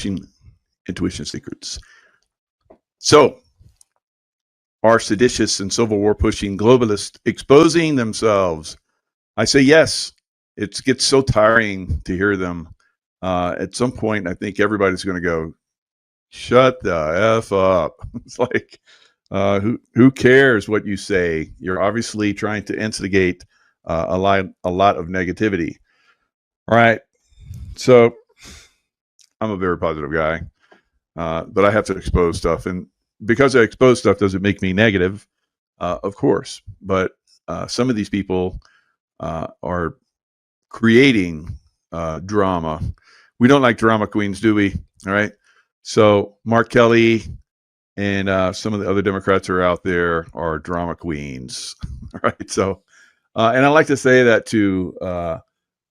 teaching intuition secrets. So, are seditious and Civil War pushing globalists exposing themselves? I say yes. It gets so tiring to hear them. At some point, I think everybody's going to go, shut the F up. It's like, who cares what you say? You're obviously trying to instigate a lot of negativity. All right. So I'm a very positive guy, but I have to expose stuff. And because I expose stuff doesn't make me negative, of course. But some of these people are creating drama. We don't like drama queens, do we? All right. So Mark Kelly and some of the other Democrats are out there are drama queens. All right. So, and I like to say that to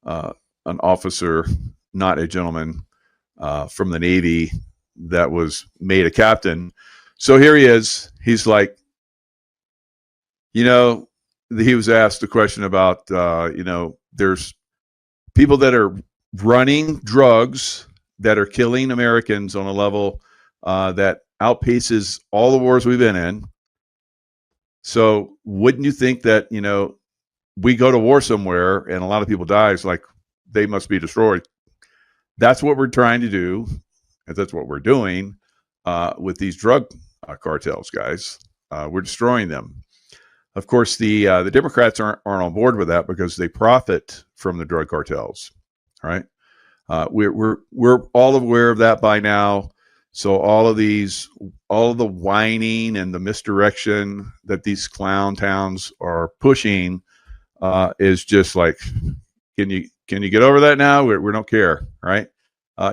an officer, not a gentleman, from the Navy that was made a captain. So here he is. He's like, he was asked a question about, there's people that are running drugs that are killing Americans on a level that outpaces all the wars we've been in. So wouldn't you think that, we go to war somewhere and a lot of people die, it's like they must be destroyed. That's what we're trying to do. And that's what we're doing with these drug cartels, guys. We're destroying them. Of course, the Democrats aren't on board with that because they profit from the drug cartels. All right. We're all aware of that by now. So all of the whining and the misdirection that these clown towns are pushing is just like, can you get over that now? We don't care, right?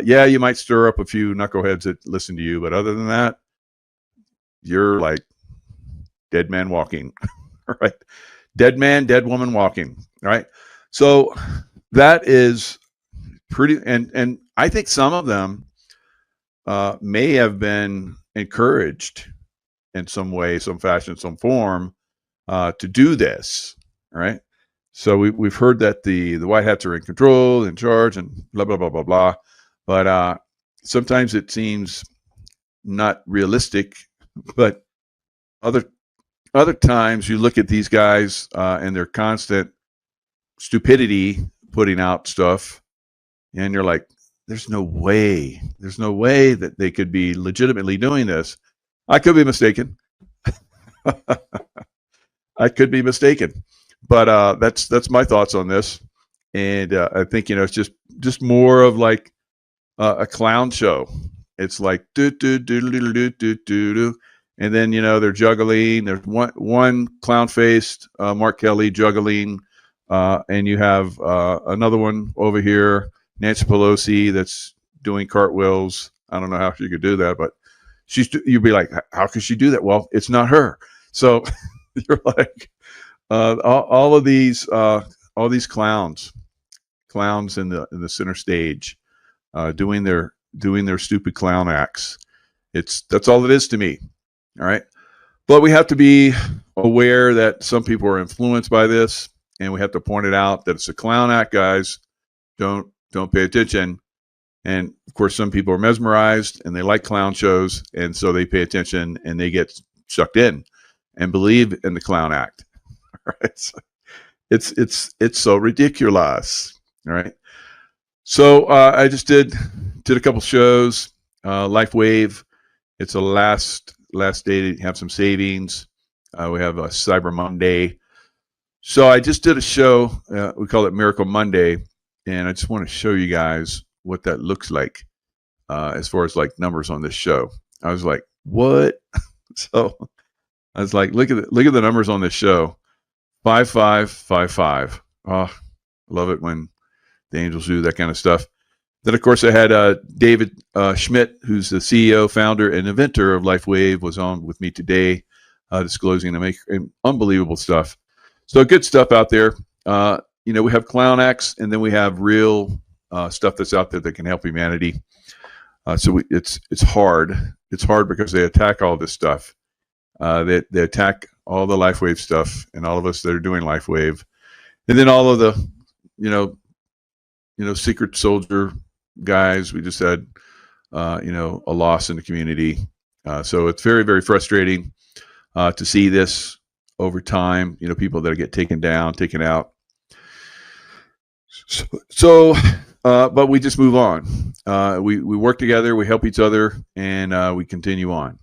Yeah, you might stir up a few knuckleheads that listen to you, but other than that, you're like dead man walking, right? Dead man, dead woman walking, right? So that is pretty, and I think some of them may have been encouraged in some way, some fashion, some form to do this, right? So we've heard that the white hats are in control, in charge, and blah blah blah blah blah. But sometimes it seems not realistic. But other times you look at these guys and their constant stupidity putting out stuff, and you're like, there's no way that they could be legitimately doing this. I could be mistaken. I could be mistaken, but that's my thoughts on this. And I think it's just more of like a clown show. It's like do do do do do do do do, and then they're juggling. There's one clown-faced Mark Kelly juggling, and you have another one over here, Nancy Pelosi, that's doing cartwheels. I don't know how she could do that, but you'd be like, how could she do that? Well, it's not her. So you're like, all these clowns in the center stage, doing their stupid clown acts. That's all it is to me. All right. But we have to be aware that some people are influenced by this, and we have to point it out that it's a clown act, guys. Don't pay attention. And of course, some people are mesmerized and they like clown shows, and so they pay attention and they get sucked in and believe in the clown act. All right. So it's so ridiculous. All right. So I just did a couple shows. LifeWave. It's the last day to have some savings. We have a Cyber Monday. So I just did a show. We call it Miracle Monday, and I just want to show you guys what that looks like as far as like numbers on this show. I was like, what? So I was like, look at the numbers on this show. 5555. Oh, I love it when the angels do that kind of stuff. Then, of course, I had David Schmidt, who's the CEO, founder, and inventor of LifeWave, was on with me today, disclosing unbelievable stuff. So good stuff out there. We have clown acts, and then we have real stuff that's out there that can help humanity. So it's hard. It's hard because they attack all this stuff. They attack all the LifeWave stuff, and all of us that are doing LifeWave, and then all of the secret soldier guys. We just had a loss in the community. So it's very, very frustrating to see this over time. People that get taken down, taken out. But we just move on. We work together, we help each other, and we continue on.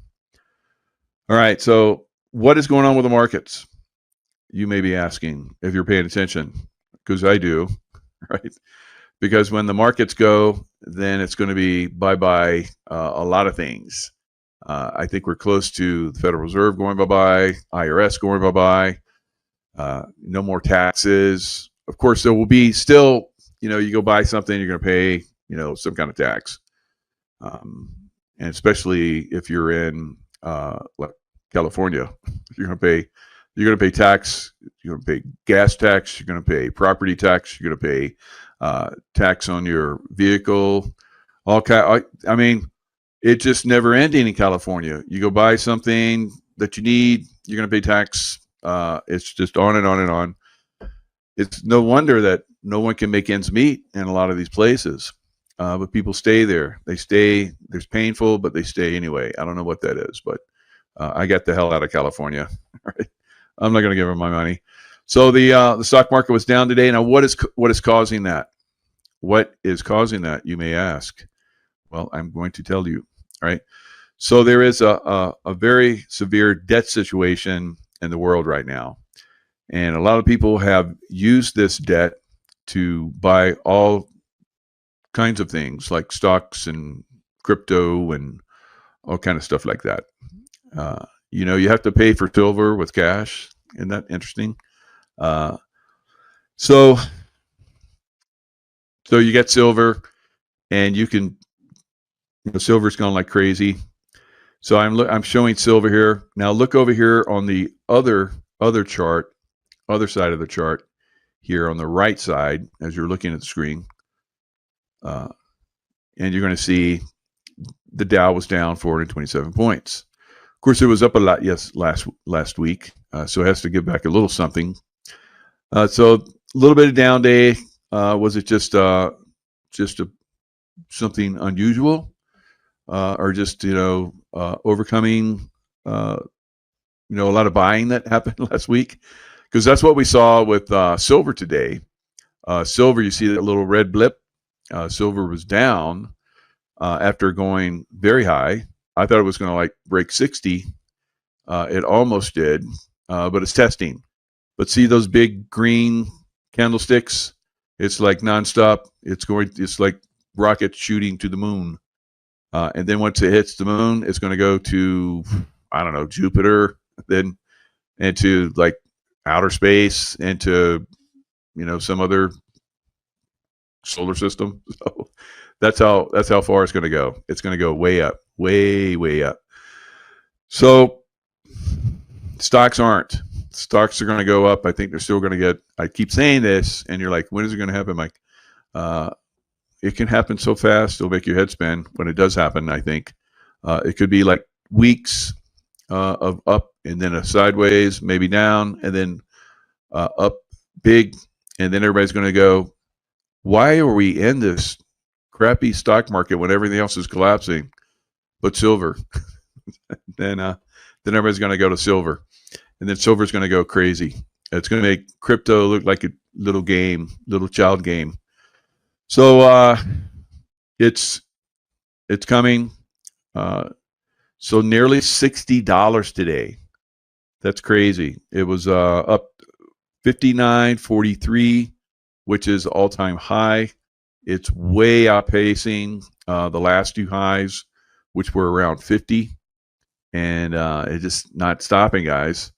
All right. So what is going on with the markets? You may be asking if you're paying attention, because I do, right? Because when the markets go, then it's going to be bye-bye a lot of things. I think we're close to the Federal Reserve going bye-bye, IRS going bye-bye, no more taxes. Of course, there will be still, you go buy something, you're going to pay, some kind of tax. And especially if you're in like California, you're going to pay tax, you're going to pay gas tax, you're going to pay property tax, you're going to pay tax on your vehicle, I mean, it's just never ending in California. You go buy something that you need, you're going to pay tax. It's just on and on and on. It's no wonder that no one can make ends meet in a lot of these places. But people stay there. They stay. There's painful, but they stay anyway. I don't know what that is, but I got the hell out of California. Right? I'm not going to give them my money. So the stock market was down today. Now, what is causing that? What is causing that, you may ask? Well, I'm going to tell you. All right. So there is a very severe debt situation in the world right now. And a lot of people have used this debt to buy all kinds of things like stocks and crypto and all kind of stuff like that. You have to pay for silver with cash. Isn't that interesting? So you get silver, and you can, silver's gone like crazy. So I'm showing silver here. Now look over here on the other chart, other side of the chart here on the right side as you're looking at the screen. And you're going to see the Dow was down 427 points. Of course, it was up a lot, last week. So it has to give back a little something. So a little bit of down day. Was it just something unusual, or just overcoming a lot of buying that happened last week? Because that's what we saw with silver today. Silver, you see that little red blip. Silver was down after going very high. I thought it was going to break 60. It almost did, but it's testing. But see those big green candlesticks? It's like nonstop. It's like rocket shooting to the moon. And then once it hits the moon, it's going to go to, I don't know, Jupiter, then into like outer space, into, some other solar system. So that's how far it's going to go. It's going to go way up, way, way up. So stocks aren't. Stocks are going to go up. I think they're still going to get, I keep saying this, and you're like, when is it going to happen, Mike? It can happen so fast, it'll make your head spin when it does happen, I think. It could be like weeks of up, and then a sideways, maybe down, and then up big, and then everybody's going to go, why are we in this crappy stock market when everything else is collapsing but silver? then everybody's going to go to silver, and then silver's going to go crazy. It's going to make crypto look like a little child game. So it's coming. So nearly $60 today. That's crazy. It was up 59.43, which is all-time high. It's way outpacing the last two highs, which were around 50, and it's just not stopping, guys.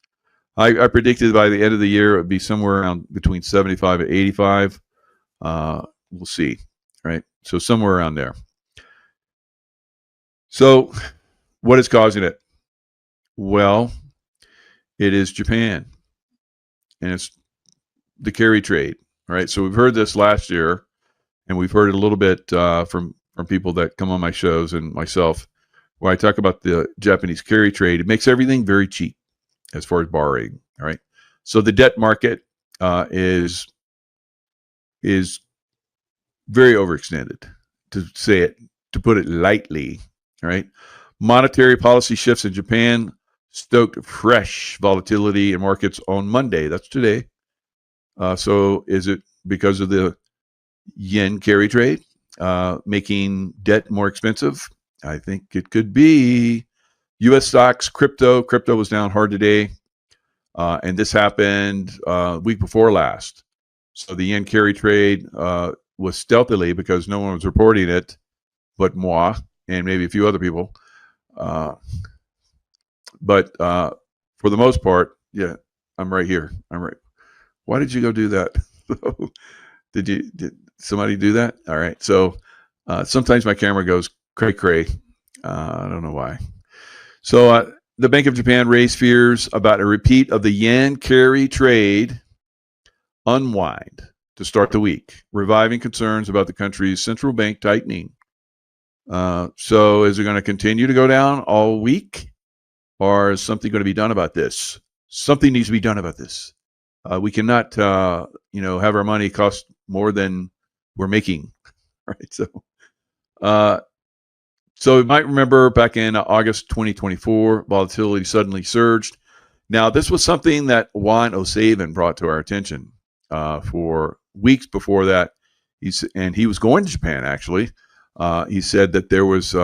I predicted by the end of the year it would be somewhere around between 75 and 85. We'll see, right? So somewhere around there. So what is causing it? Well, it is Japan, and it's the carry trade, right? So we've heard this last year, and we've heard it a little bit from people that come on my shows and myself, where I talk about the Japanese carry trade. It makes everything very cheap as far as borrowing, all right? So the debt market is very overextended, to say it to put it lightly. All right. Monetary policy shifts in Japan stoked fresh volatility in markets on Monday. That's today. So is it because of the yen carry trade making debt more expensive? I think it could be. U.S. stocks, crypto was down hard today. And this happened week before last. So the yen carry trade was stealthily, because no one was reporting it but moi and maybe a few other people. But for the most part, yeah, I'm right here. I'm right. Why did you go do that? Did somebody do that? All right. So sometimes my camera goes cray. I don't know why. So the Bank of Japan raised fears about a repeat of the yen carry trade unwind to start the week, reviving concerns about the country's central bank tightening. So is it going to continue to go down all week, or is something going to be done about this? Something needs to be done about this. We cannot, have our money cost more than we're making, right? So you might remember back in August 2024, volatility suddenly surged. Now, this was something that Juan O'Savin brought to our attention for weeks before that. He was going to Japan, actually. He said that there was,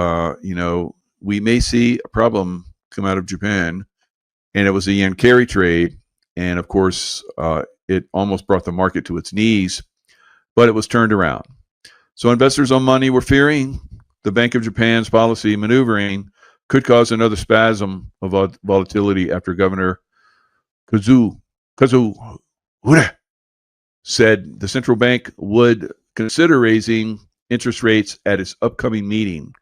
we may see a problem come out of Japan, and it was a yen carry trade. And of course, it almost brought the market to its knees, but it was turned around. So investors on money were fearing the Bank of Japan's policy maneuvering could cause another spasm of volatility after Governor Kazuo said the central bank would consider raising interest rates at its upcoming meeting,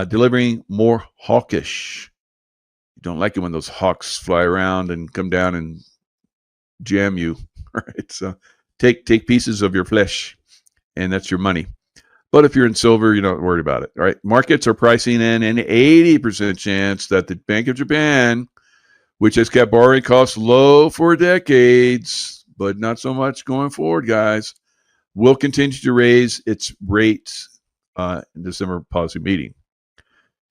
delivering more hawkish. You don't like it when those hawks fly around and come down and jam you, right? So take pieces of your flesh, and that's your money. But if you're in silver, you're not worried about it, right? Markets are pricing in an 80% chance that the Bank of Japan, which has kept borrowing costs low for decades, but not so much going forward, guys, will continue to raise its rates in December policy meeting.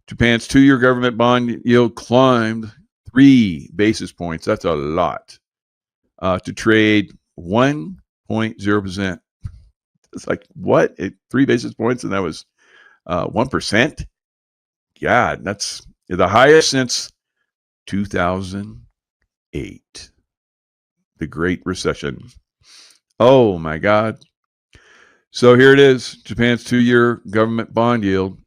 Japan's 2-year government bond yield climbed 3 basis points. That's a lot. To trade 1.0%. It's like, what? 3 basis points, and that was 1%? God, that's the highest since 2008, the Great Recession. Oh, my God. So here it is, Japan's 2-year government bond yield.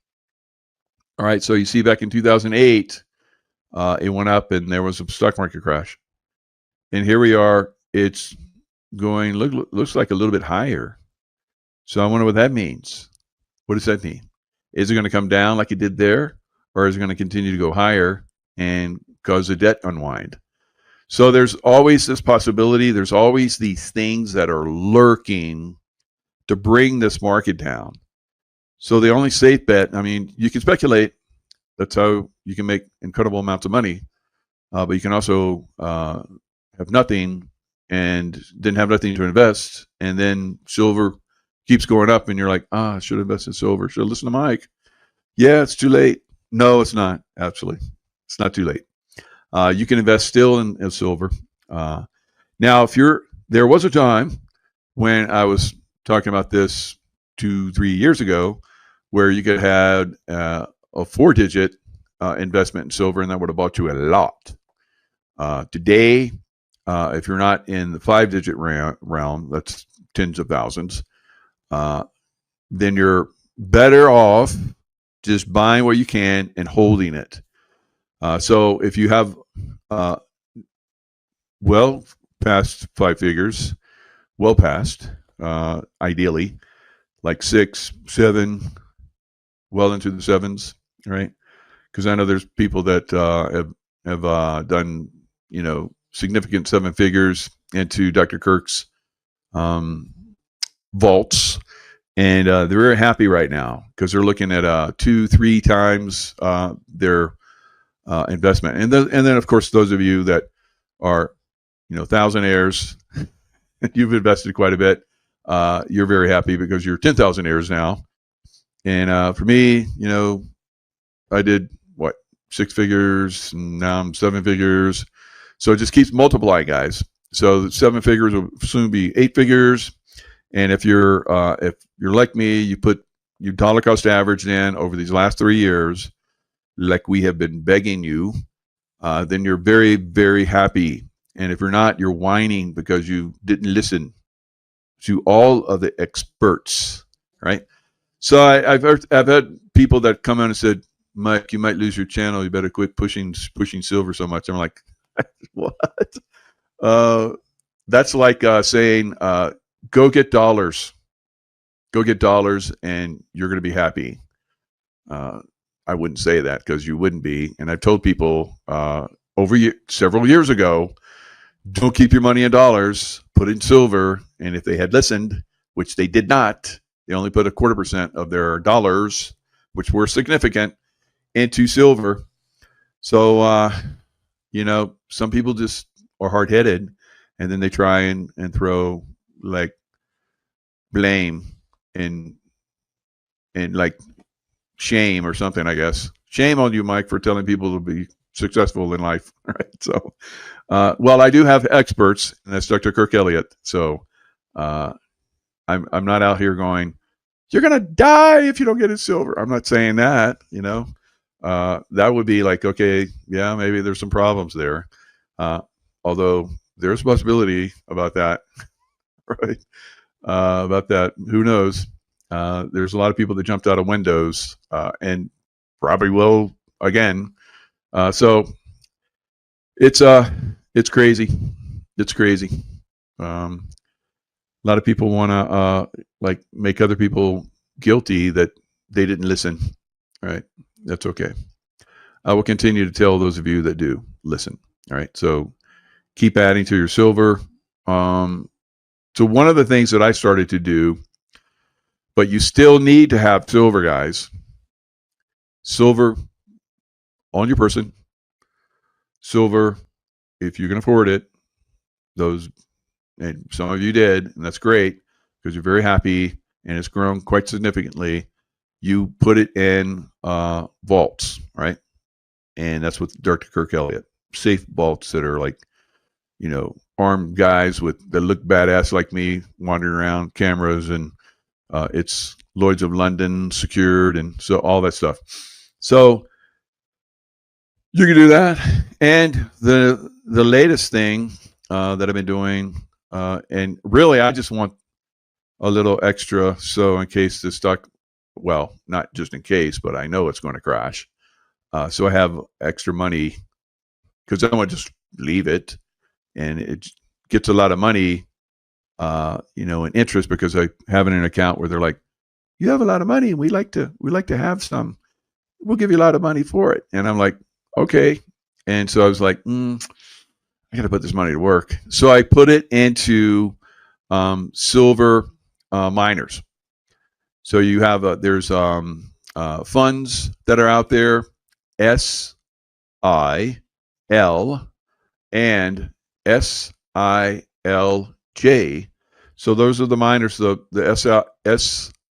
All right, so you see back in 2008, it went up, and there was a stock market crash. And here we are. It's going, looks like a little bit higher. So I wonder what that means. What does that mean? Is it going to come down like it did there, or is it going to continue to go higher and cause a debt unwind? So there's always this possibility. There's always these things that are lurking to bring this market down. So the only safe bet, I mean, you can speculate. That's how you can make incredible amounts of money. But you can also have nothing and then have nothing to invest. And then silver keeps going up, and you're like, I should have invested in silver. Should have listened to Mike. Yeah, it's too late. No, it's not. Absolutely. It's not too late. You can invest still in silver. Now, there was a time when I was talking about this 2-3 years ago, where you could have a 4-digit investment in silver, and that would have bought you a lot. Today, if you're not in the 5-digit realm, that's tens of thousands, then you're better off just buying what you can and holding it. So if you have well past 5 figures, well past, ideally, like 6, 7, well into the 7s, right? Because I know there's people that have done, significant 7 figures into Dr. Kirk's vaults, and they're very happy right now because they're looking at 2-3 times their investment. And then of course those of you that are thousandaires, you've invested quite a bit, you're very happy because you're 10,000 heirs now, And for me, I did what, 6 figures, and now I'm 7 figures. So it just keeps multiplying, guys. So 7 figures will soon be 8 figures. And if you're like me, you put your dollar cost average in over these last 3 years, like we have been begging you, then you're very, very happy. And if you're not, you're whining because you didn't listen to all of the experts, right? So I've had people that come in and said, Mike, you might lose your channel. You better quit pushing silver so much. I'm like, what? That's like saying, go get dollars. Go get dollars and you're going to be happy. I wouldn't say that because you wouldn't be. And I've told people several years ago, don't keep your money in dollars, put it in silver. And if they had listened, which they did not, they only put 0.25% of their dollars, which were significant, into silver. So, some people just are hard-headed, and then they try and throw like blame and like shame or something, I guess. Shame on you, Mike, for telling people to be successful in life, right? So, well, I do have experts, and that's Dr. Kirk Elliott. So, I'm not out here going, you're gonna die if you don't get in silver. I'm not saying that, that would be like, okay, yeah, maybe there's some problems there. Although there's a possibility about that, right? About that, who knows? There's a lot of people that jumped out of windows and probably will again. So it's crazy. It's crazy. A lot of people want to like make other people guilty that they didn't listen. All right, that's okay. I will continue to tell those of you that do listen. All right, so keep adding to your silver. So one of the things that I started to do, but you still need to have silver, guys. Silver on your person. Silver, if you can afford it. Those, and some of you did, and that's great because you're very happy and it's grown quite significantly. You put it in vaults, right? And that's what Dr. Kirk Elliott, safe vaults that are like, armed guys that look badass like me wandering around, cameras, and it's Lloyd's of London secured, and so all that stuff. So you can do that. And the latest thing that I've been doing, and really I just want a little extra, so in case the stock, well, not just in case, but I know it's going to crash. So I have extra money because I don't want to just leave it, and it gets a lot of money, in interest, because I have an account where they're like, you have a lot of money and we like to have some. We'll give you a lot of money for it. And I'm like, okay. And so I was like, I got to put this money to work. So I put it into silver miners. So you have there's funds that are out there, SIL and SILJ. So those are the miners. The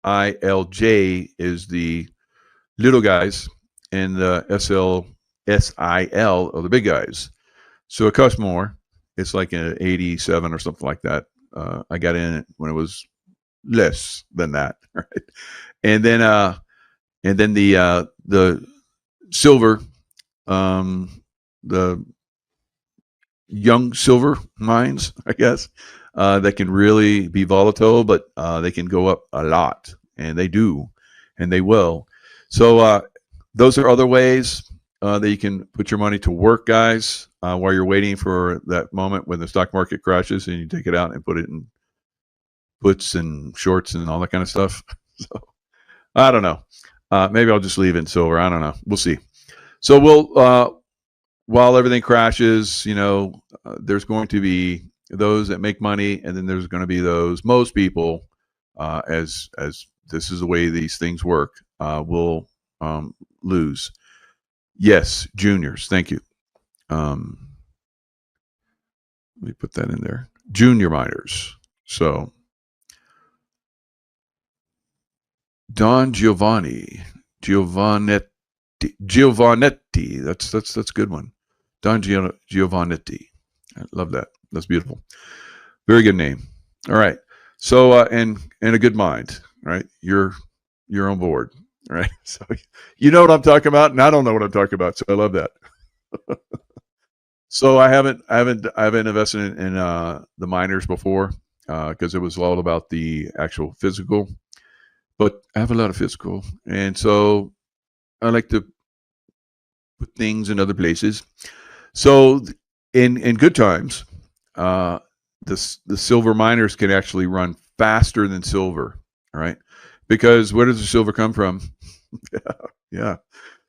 SILJ is the little guys, and the SIL are the big guys. So it costs more. It's like an 87 or something like that. I got in it when it was less than that, right? And then the silver, the young silver mines, I guess, that can really be volatile, but they can go up a lot, and they do, and they will. So those are other ways that you can put your money to work, guys, while you're waiting for that moment when the stock market crashes and you take it out and put it in puts and shorts and all that kind of stuff. So I don't know. Maybe I'll just leave it in silver. I don't know. We'll see. So we'll while everything crashes, there's going to be those that make money, and then there's going to be most people, as this is the way these things work, will lose. Yes, juniors. Thank you. Let me put that in there. Junior miners. So Don Giovannetti. That's a good one. Don Giovannetti. I love that. That's beautiful. Very good name. All right. So and a good mind. Right. You're on board. Right. So you know what I'm talking about, and I don't know what I'm talking about. So I love that. So I haven't invested in the miners before because it was all about the actual physical. But I have a lot of physical, and so I like to put things in other places. So in good times, uh, the silver miners can actually run faster than silver. All right, because where does the silver come from? Yeah.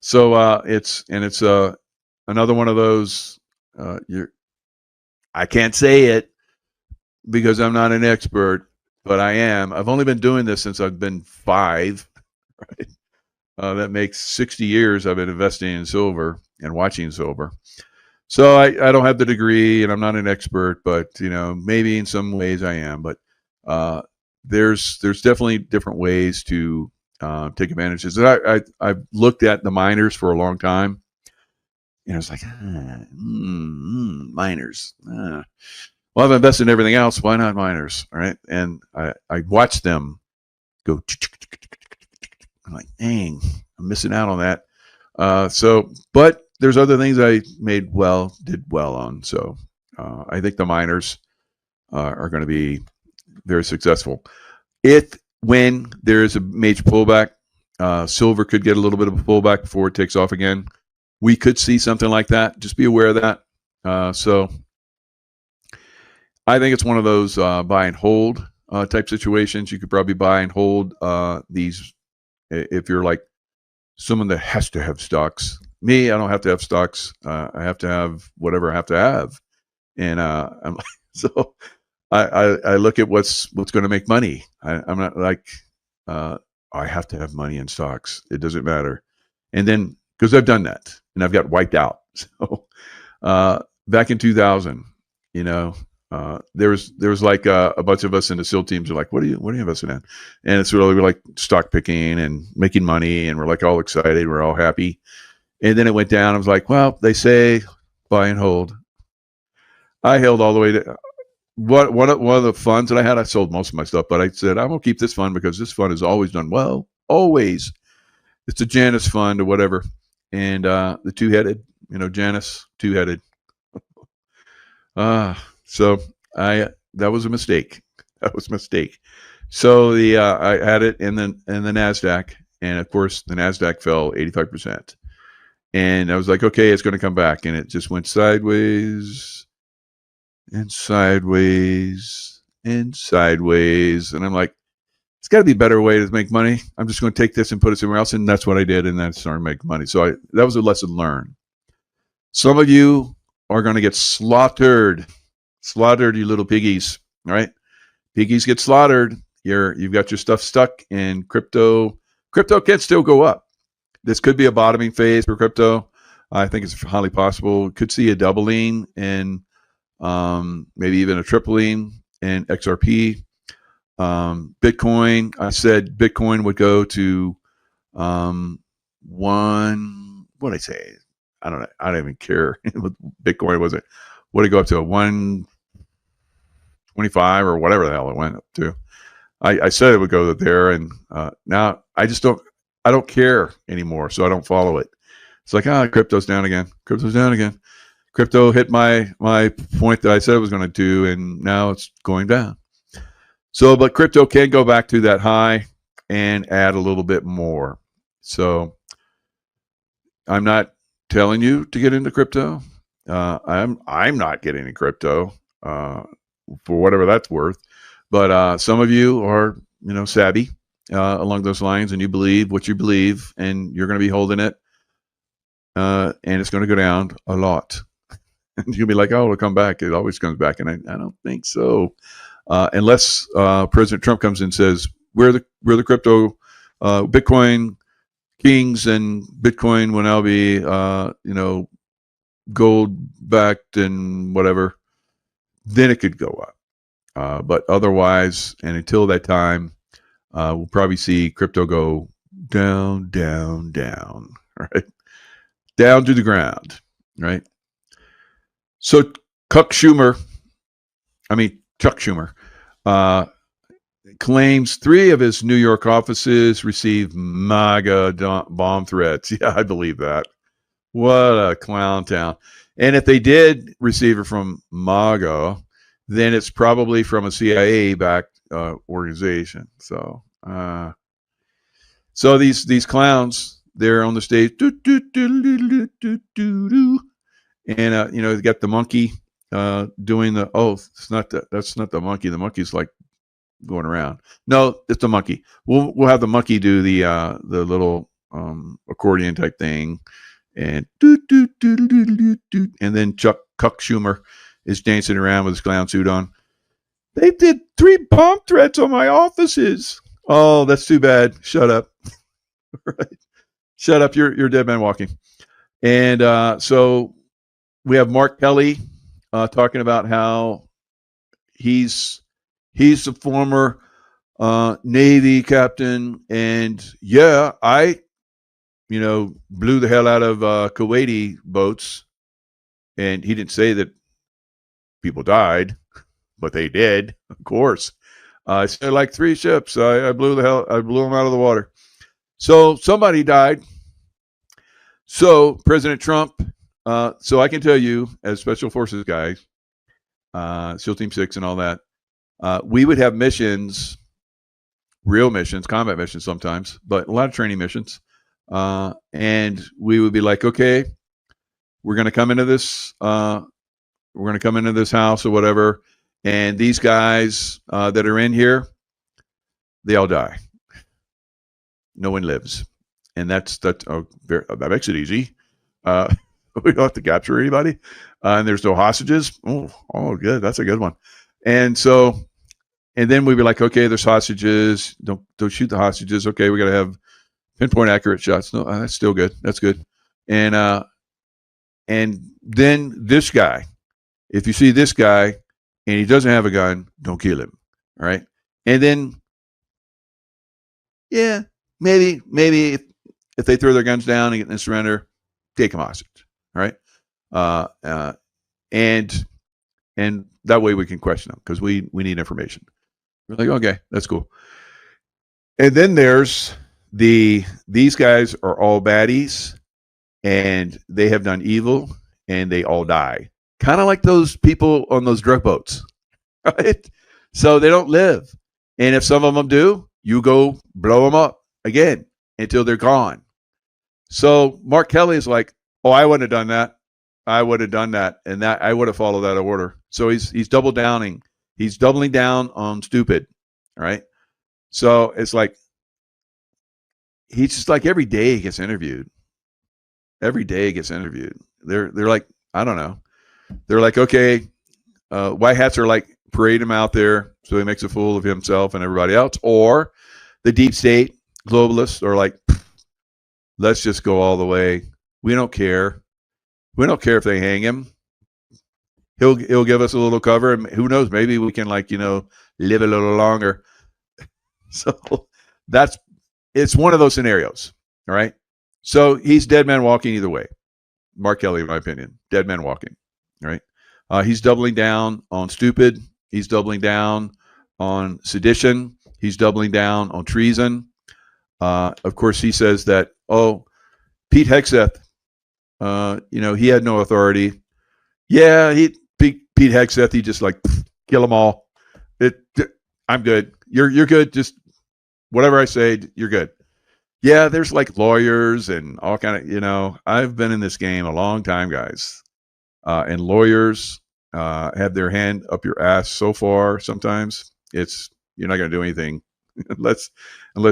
So it's another one of those. You're I can't say it because I'm not an expert, but I am. I've only been doing this since I've been 5. Right? That makes 60 years I've been investing in silver and watching silver. So I don't have the degree and I'm not an expert, but maybe in some ways I am. But there's definitely different ways to take advantages. And I've looked at the miners for a long time. It's like miners. Well, I've invested in everything else. Why not miners? All right, and I watch them go. I'm like, dang, I'm missing out on that. But there's other things I did well on. So I think the miners are going to be very successful. When there is a major pullback, silver could get a little bit of a pullback before it takes off again. We could see something like that. Just be aware of that. So I think it's one of those buy and hold type situations. You could probably buy and hold these if you're like someone that has to have stocks. Me, I don't have to have stocks. I have to have whatever I have to have, and I'm like, so I look at what's going to make money. I'm not like I have to have money in stocks. It doesn't matter. And then because I've done that and I've got wiped out. So back in 2000, there was like a bunch of us in the SEAL teams are like, what are you investing in? And it's really, we're like stock picking and making money, and we're like all excited, we're all happy. And then it went down. I was like, well, they say buy and hold. I held all the way to one of the funds that I had. I sold most of my stuff, but I said I'm gonna keep this fund because this fund has always done well. Always, it's a Janus fund or whatever, and the two-headed, Janus two-headed. So that was a mistake. That was a mistake. So I had it in the NASDAQ, and of course the NASDAQ fell 85%. And I was like, okay, it's going to come back, and it just went sideways and sideways and sideways. And I'm like, it's got to be a better way to make money. I'm just going to take this and put it somewhere else, and that's what I did, and then started making money. So that was a lesson learned. Some of you are going to get slaughtered, you little piggies. Right? Piggies get slaughtered. You've got your stuff stuck in crypto. Crypto can still go up. This could be a bottoming phase for crypto. I think it's highly possible. Could see a doubling and maybe even a tripling in XRP. Bitcoin, I said Bitcoin would go to one. What did I say? I don't know. I don't even care. Bitcoin was it? What did it go up to? 125 or whatever the hell it went up to. I said it would go there, and now I just don't. I don't care anymore, so I don't follow it. It's like, crypto's down again. Crypto's down again. Crypto hit my point that I said it was going to do, and now it's going down. So, but crypto can go back to that high and add a little bit more. So, I'm not telling you to get into crypto. I'm not getting into crypto for whatever that's worth. But some of you are, savvy along those lines, and you believe what you believe, and you're going to be holding it, and it's going to go down a lot. And you'll be like, oh, it'll come back. It always comes back, and I don't think so, unless President Trump comes in and says we're the crypto Bitcoin kings, and Bitcoin will now be gold backed and whatever. Then it could go up. But otherwise, and until that time, we'll probably see crypto go down, down, down, right? Down to the ground, right? So Chuck Schumer, claims 3 of his New York offices received MAGA bomb threats. Yeah, I believe that. What a clown town. And if they did receive it from MAGA, then it's probably from a CIA-backed organization. So these clowns, they're on the stage, and they got the monkey doing the. Oh, that's not the monkey. The monkey's like going around. No, it's the monkey. We'll have the monkey do the little accordion type thing, and and then Chuck Schumer is dancing around with his clown suit on. They did 3 bomb threats on my offices. Oh, that's too bad. Shut up. Right. Shut up. You're dead man walking. And so we have Mark Kelly talking about how he's a former Navy captain, and yeah, I blew the hell out of Kuwaiti boats, and he didn't say that people died, but they did, of course. I said like 3 ships. I blew them out of the water. So somebody died. So President Trump. So I can tell you, as Special Forces guys, SEAL Team 6 and all that, we would have missions, real missions, combat missions sometimes, but a lot of training missions. And we would be like, okay, we're going to come into this house or whatever, and these guys that are in here, they all die. No one lives, and that makes it easy. We don't have to capture anybody, and there's no hostages. Oh, good, that's a good one. And then we'd be like, okay, there's hostages. Don't shoot the hostages. Okay, we got to have pinpoint accurate shots. No, that's still good. That's good. And then this guy, if you see this guy and he doesn't have a gun, don't kill him. All right. And then, yeah, maybe if they throw their guns down and surrender, take them hostage. All right. And that way we can question them because we need information. We're like, okay, that's cool. And then there's these guys are all baddies, and they have done evil, and they all die. Kind of like those people on those drug boats, right? So they don't live. And if some of them do, you go blow them up again until they're gone. So Mark Kelly is like, oh, I wouldn't have done that. I would have done that, and that I would have followed that order. So he's double downing. He's doubling down on stupid, right? So it's like he's just like every day he gets interviewed. Every day he gets interviewed. They're like, I don't know. They're like, okay, white hats are like parade him out there so he makes a fool of himself and everybody else. Or the deep state globalists are like, let's just go all the way. We don't care. We don't care if they hang him. He'll give us a little cover, and who knows, maybe we can live a little longer. So it's one of those scenarios. All right. So he's dead man walking either way. Mark Kelly, in my opinion, dead man walking. All right. He's doubling down on stupid. He's doubling down on sedition. He's doubling down on treason. Of course, he says that, Pete Hegseth, he had no authority. Yeah, Pete Hegseth, he just kill them all. I'm good. You're good. Just whatever I say, you're good. Yeah, there's lawyers and all kind of, I've been in this game a long time, guys. And lawyers have their hand up your ass so far. Sometimes you're not going to do anything unless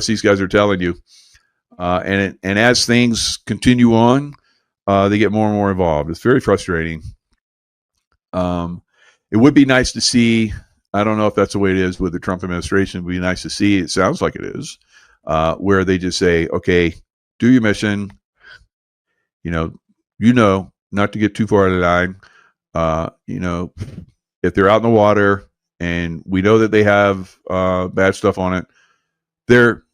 these guys are telling you. And as things continue on, they get more and more involved. It's very frustrating. It would be nice to see. I don't know if that's the way it is with the Trump administration. It would be nice to see. It sounds like it is, where they just say, okay, do your mission. Not to get too far out of the line. If they're out in the water and we know that they have bad stuff on it, they're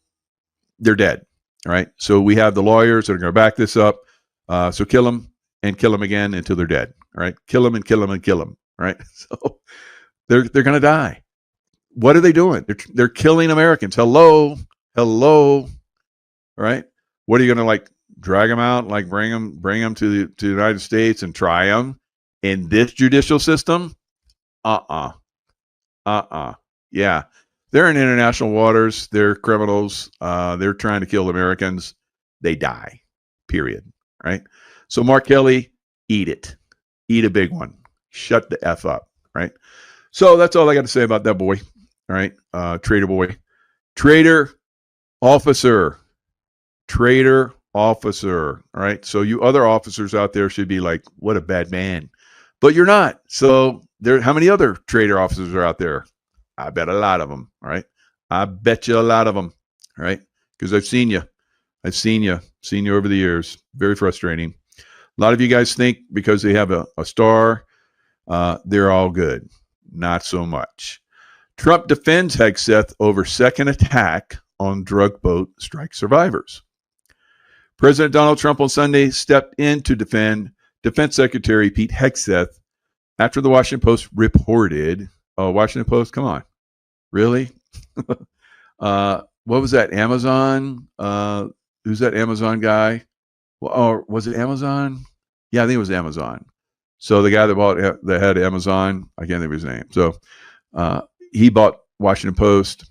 dead. All right. So we have the lawyers that are going to back this up. So kill them and kill them again until they're dead. All right. Kill them and kill them and kill them. All right. So they're going to die. What are they doing? They're killing Americans. Hello. All right. What are you going to drag them out, bring them to the United States and try them in this judicial system? Yeah. They're in international waters. They're criminals. They're trying to kill Americans. They die. Period. Right? So Mark Kelly, eat it. Eat a big one. Shut the F up. Right? So that's all I got to say about that boy. All right? Traitor boy. Traitor officer. All right? So you other officers out there should be like, what a bad man. But you're not. So how many other traitor officers are out there? I bet a lot of them. All right. I bet you a lot of them. All right. Because I've seen you over the years. Very frustrating. A lot of you guys think because they have a star, they're all good. Not so much. Trump defends Hegseth over second attack on drug boat strike survivors. President Donald Trump on Sunday stepped in to defend Defense Secretary Pete Hegseth after the Washington Post reported. Oh, Washington Post, come on. Really? What was that? Amazon? Who's that Amazon guy? Well, or was it Amazon? Yeah, I think it was Amazon. So the guy that had Amazon, I can't think of his name. So he bought Washington Post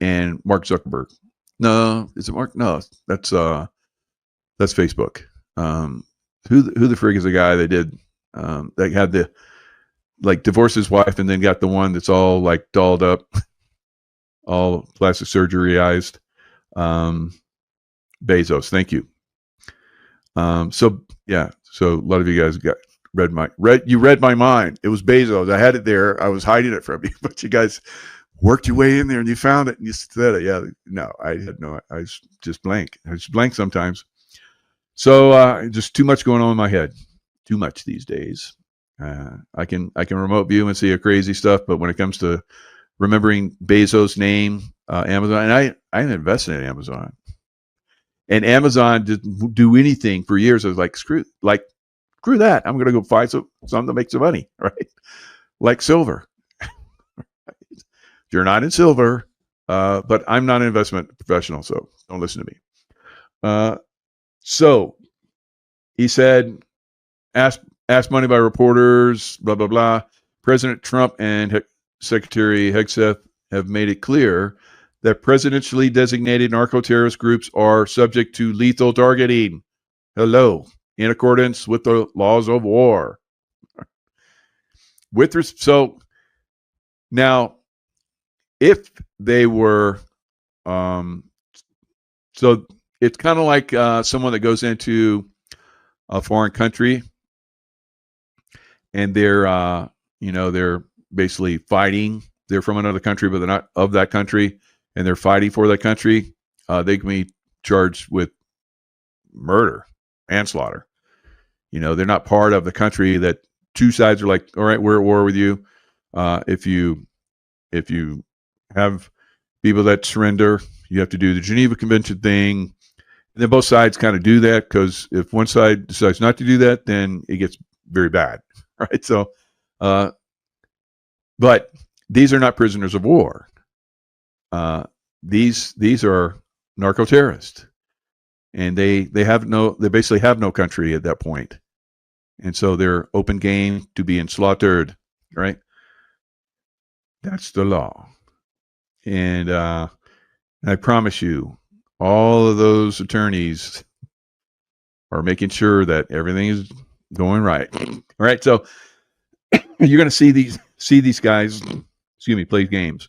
and Mark Zuckerberg. No, is it Mark? No, that's Facebook. Who the frig is the guy that did that had the divorced his wife and then got the one that's all dolled up, all plastic surgeryized. Bezos, thank you. So a lot of you guys you read my mind. It was Bezos. I had it there. I was hiding it from you, but you guys worked your way in there and you found it and you said it. Yeah, no, I had no. I was just blank. I was blank sometimes. So just too much going on in my head. Too much these days. I can remote view and see a crazy stuff, but when it comes to remembering Bezos' name, Amazon, and I invested in Amazon, and Amazon didn't do anything for years. I was like, screw that. I'm going to go find something that makes some money, right? Like silver. You're not in silver, but I'm not an investment professional, so don't listen to me. So he said, asked money by reporters, blah, blah, blah. President Trump and Secretary Hegseth have made it clear that presidentially designated narco-terrorist groups are subject to lethal targeting. Hello. In accordance with the laws of war. So now, if they were, so it's kind of like someone that goes into a foreign country and they're basically fighting. They're from another country, but they're not of that country, and they're fighting for that country. They can be charged with murder, manslaughter. They're not part of the country that two sides are like, all right, we're at war with you. If you have people that surrender, you have to do the Geneva Convention thing. And then both sides kind of do that, because if one side decides not to do that, then it gets very bad, right? So, but these are not prisoners of war. These are narco terrorists, and they basically have no country at that point, and so they're open game to being slaughtered, right? That's the law, and I promise you, all of those attorneys are making sure that everything is going right. All right, so you're going to see these guys, play games.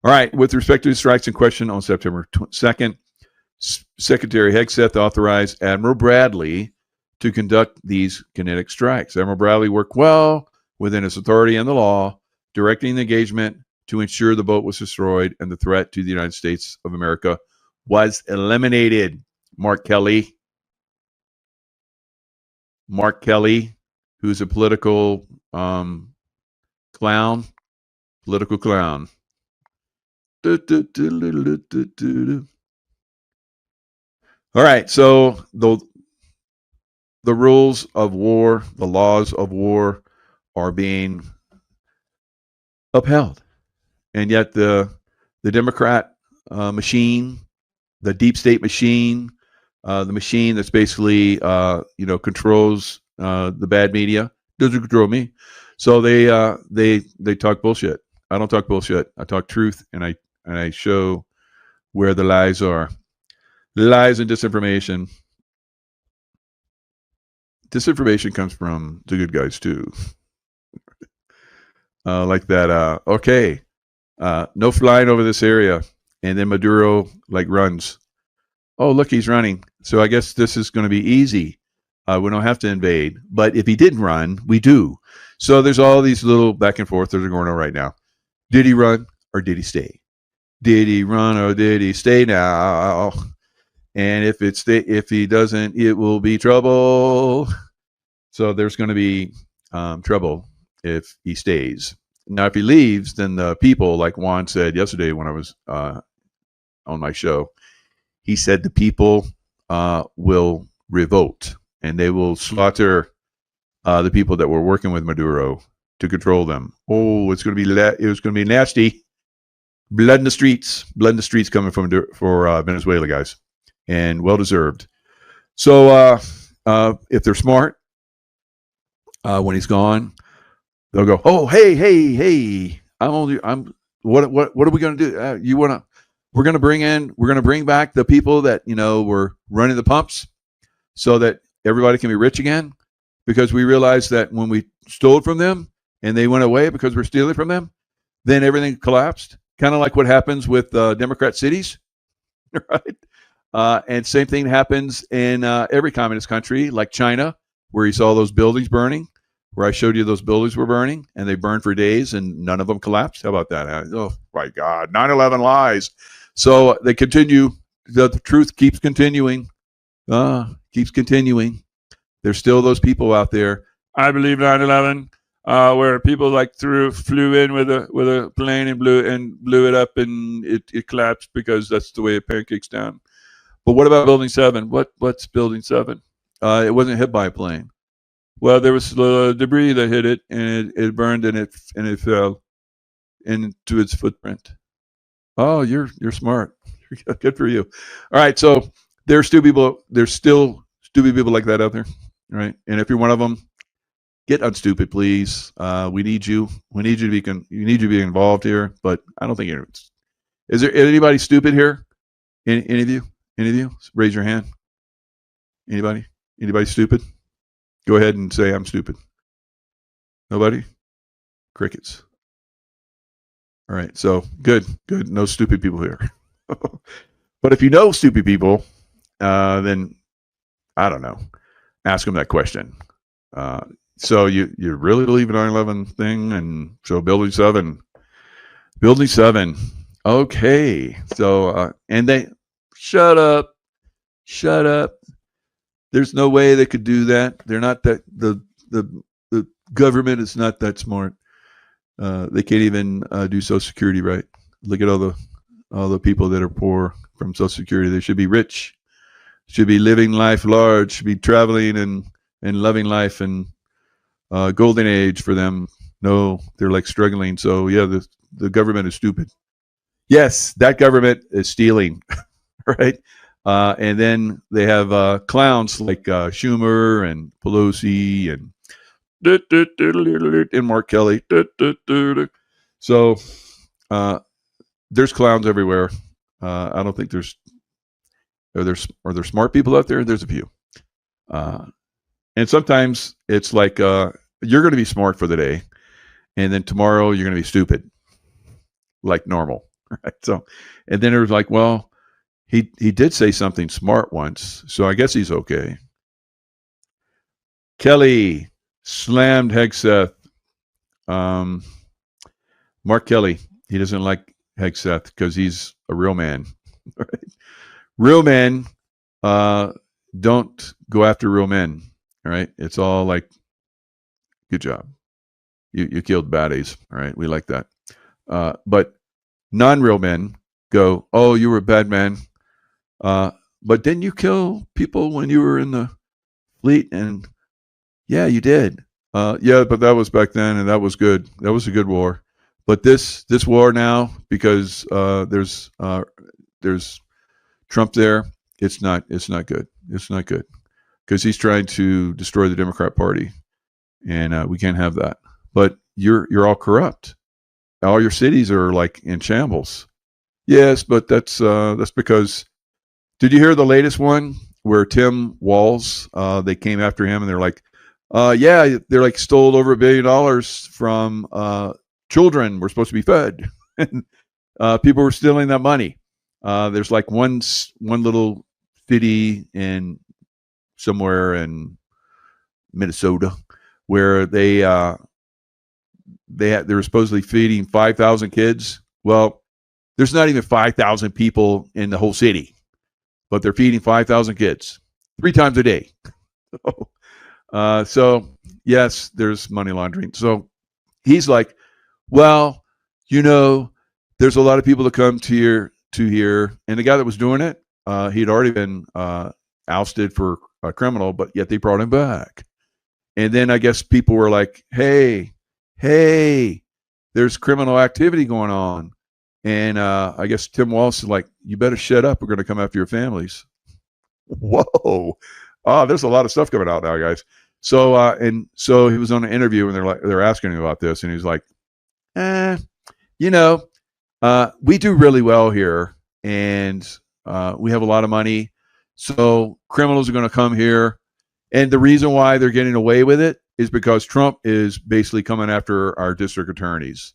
All right, with respect to the strikes in question on September 2nd, Secretary Hegseth authorized Admiral Bradley to conduct these kinetic strikes. Admiral Bradley worked well within his authority and the law, directing the engagement to ensure the boat was destroyed and the threat to the United States of America was eliminated. Mark Kelly, who's a political clown. All right, so the rules of war, the laws of war, are being upheld, and yet the Democrat machine, the deep state machine, the machine that's basically controls the bad media, doesn't control me. So they talk bullshit. I don't talk bullshit. I talk truth, and I show where the lies are. Lies and disinformation. Disinformation comes from the good guys too. Like that. Okay, no flying over this area, and then Maduro runs. Oh, look, he's running. So I guess this is going to be easy. We don't have to invade. But if he didn't run, we do. So there's all these little back and forth that are going on right now. Did he run or did he stay? Did he run or did he stay now? And if he doesn't, it will be trouble. So there's going to be trouble if he stays. Now, if he leaves, then the people, like Juan said yesterday when I was on my show, he said the people will revolt and they will slaughter the people that were working with Maduro to control them. Oh, it's going to be nasty. Blood in the streets coming for Venezuela, guys, and well deserved. So if they're smart, when he's gone, they'll go, oh, hey, what are we going to do? We're going to bring back the people that, were running the pumps so that everybody can be rich again, because we realized that when we stole from them and they went away because we're stealing from them, then everything collapsed. Kind of like what happens with Democrat cities, right? And same thing happens in every communist country, like China, where you saw those buildings burning, where I showed you those buildings were burning, and they burned for days, and none of them collapsed. How about that? Oh, my God, 9/11 lies. So they continue. The truth keeps continuing. Keeps continuing. There's still those people out there. I believe 9/11, where people flew in with a plane and blew it up, and it collapsed because that's the way it pancakes down. But what about Building 7? What's Building 7? It wasn't hit by a plane. Well, there was debris that hit it, and it burned, and it fell into its footprint. Oh, you're smart. Good for you. All right, so there's still stupid people like that out there, right? And if you're one of them, get unstupid, please. We need you. We need you to be involved here. But I don't think it's. Is there anybody stupid here? Any of you? Any of you? Raise your hand. Anybody? Anybody stupid? Go ahead and say I'm stupid. Nobody? Crickets. All right. So good. No stupid people here. But if you know stupid people, then I don't know. Ask them that question. So you really believe in 9/11 thing? And so Building 7. Okay. So and they shut up. There's no way they could do that. They're not that the government is not that smart. They can't even do Social Security right. Look at all the people that are poor from Social Security. They should be rich. Should be living life large. Should be traveling and loving life, and golden age for them. No, they're struggling. So yeah, the government is stupid. Yes, that government is stealing, right? And then they have clowns like Schumer and Pelosi and Mark Kelly. So there's clowns everywhere. I don't think are there smart people out there? There's a few. And sometimes it's like you're going to be smart for the day, and then tomorrow you're going to be stupid, like normal, right? So, and then it was like, well, he did say something smart once, so I guess he's okay. Kelly slammed Hegseth. Mark Kelly, he doesn't like Hegseth because he's a real man. Right? Real men don't go after real men. All right, it's all like, good job, you killed baddies. All right, we like that. But non-real men go, "Oh, you were a bad man, but didn't you kill people when you were in the fleet?" And yeah, you did. Yeah, but that was back then, and that was good. That was a good war. But this war now, because there's Trump there, it's not good. It's not good because he's trying to destroy the Democrat Party, and we can't have that. But you're all corrupt. All your cities are like in shambles. Yes, but that's because. Did you hear the latest one where Tim Walz? They came after him and they're like, yeah, they're like stole over $1 billion from children. We're supposed to be fed. And people were stealing that money. There's like one little city in somewhere in Minnesota where they were supposedly feeding 5,000 kids. Well, there's not even 5,000 people in the whole city, but they're feeding 5,000 kids 3 times a day. So yes, there's money laundering. So he's like, well, there's a lot of people that come to here, and the guy that was doing it, he'd already been ousted for a criminal, but yet they brought him back. And then I guess people were like, hey, there's criminal activity going on. And I guess Tim Walz is like, you better shut up. We're going to come after your families. Whoa. Oh, there's a lot of stuff coming out now, guys. So so he was on an interview and they're asking him about this, and he's like, we do really well here, and we have a lot of money. So criminals are going to come here, and the reason why they're getting away with it is because Trump is basically coming after our district attorneys.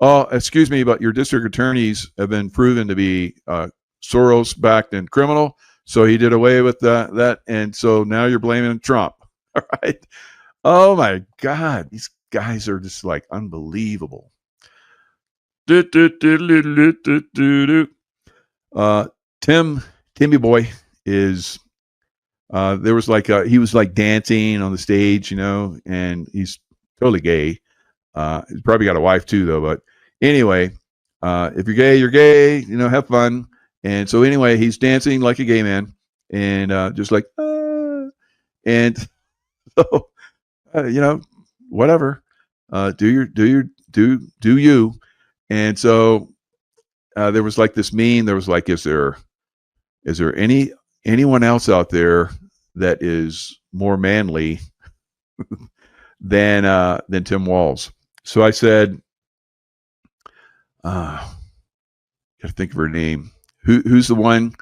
Oh, excuse me, but your district attorneys have been proven to be Soros-backed and criminal. So he did away with that, and so now you're blaming Trump. All right. Oh my God, these guys are just like unbelievable. Timmy Boy is. There was like he was like dancing on the stage, and he's totally gay. He's probably got a wife too, though. But anyway, if you're gay, you're gay. Have fun. And so anyway, he's dancing like a gay man, and just like, and so whatever. Do you? And so there was like this meme. There was like, is there anyone else out there that is more manly than Tim Walz? So I said, gotta think of her name. Who's the one?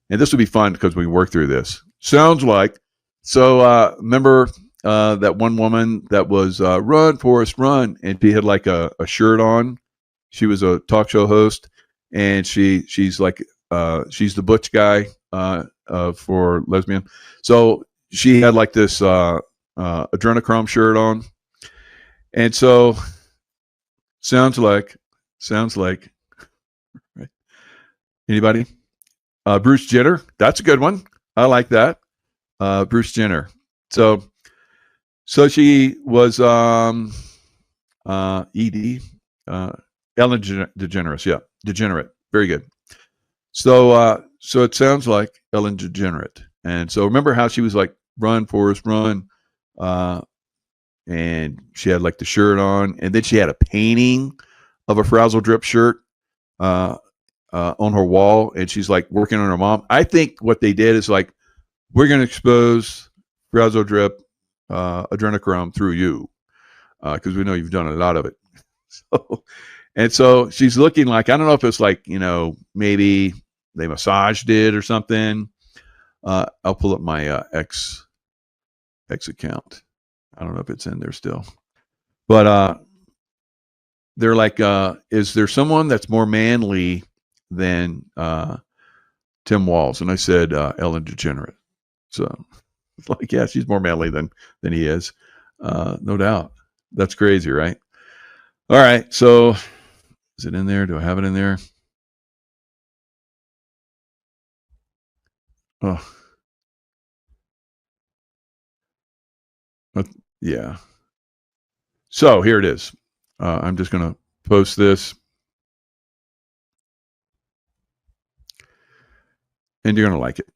And this will be fun because we can work through this. Sounds like. So remember that one woman that was run, Forrest, run, and she had like a shirt on. She was a talk show host, and she's like she's the butch guy for lesbian. So she had like this adrenochrome shirt on, and so sounds like right? Anybody? Bruce Jenner. That's a good one. I like that. Bruce Jenner. So she was ED. Ellen DeGeneres. Yeah, degenerate. Very good. So it sounds like Ellen DeGenerate. And so remember how she was like, run, Forrest, run. And she had like the shirt on, and then she had a painting of a Frazzle Drip shirt on her wall, and she's like working on her mom. I think what they did is like, we're going to expose Frazzle Drip adrenochrome through you because we know you've done a lot of it. So she's looking like, I don't know if it's like, maybe they massaged it or something. I'll pull up my X account. I don't know if it's in there still, but they're like, is there someone that's more manly than Tim Walz? And I said, Ellen DeGenerate. So it's like, yeah, she's more manly than he is. No doubt. That's crazy, right? All right. So is it in there? Do I have it in there? Oh, yeah. So here it is. I'm just going to post this. and you're going to like it.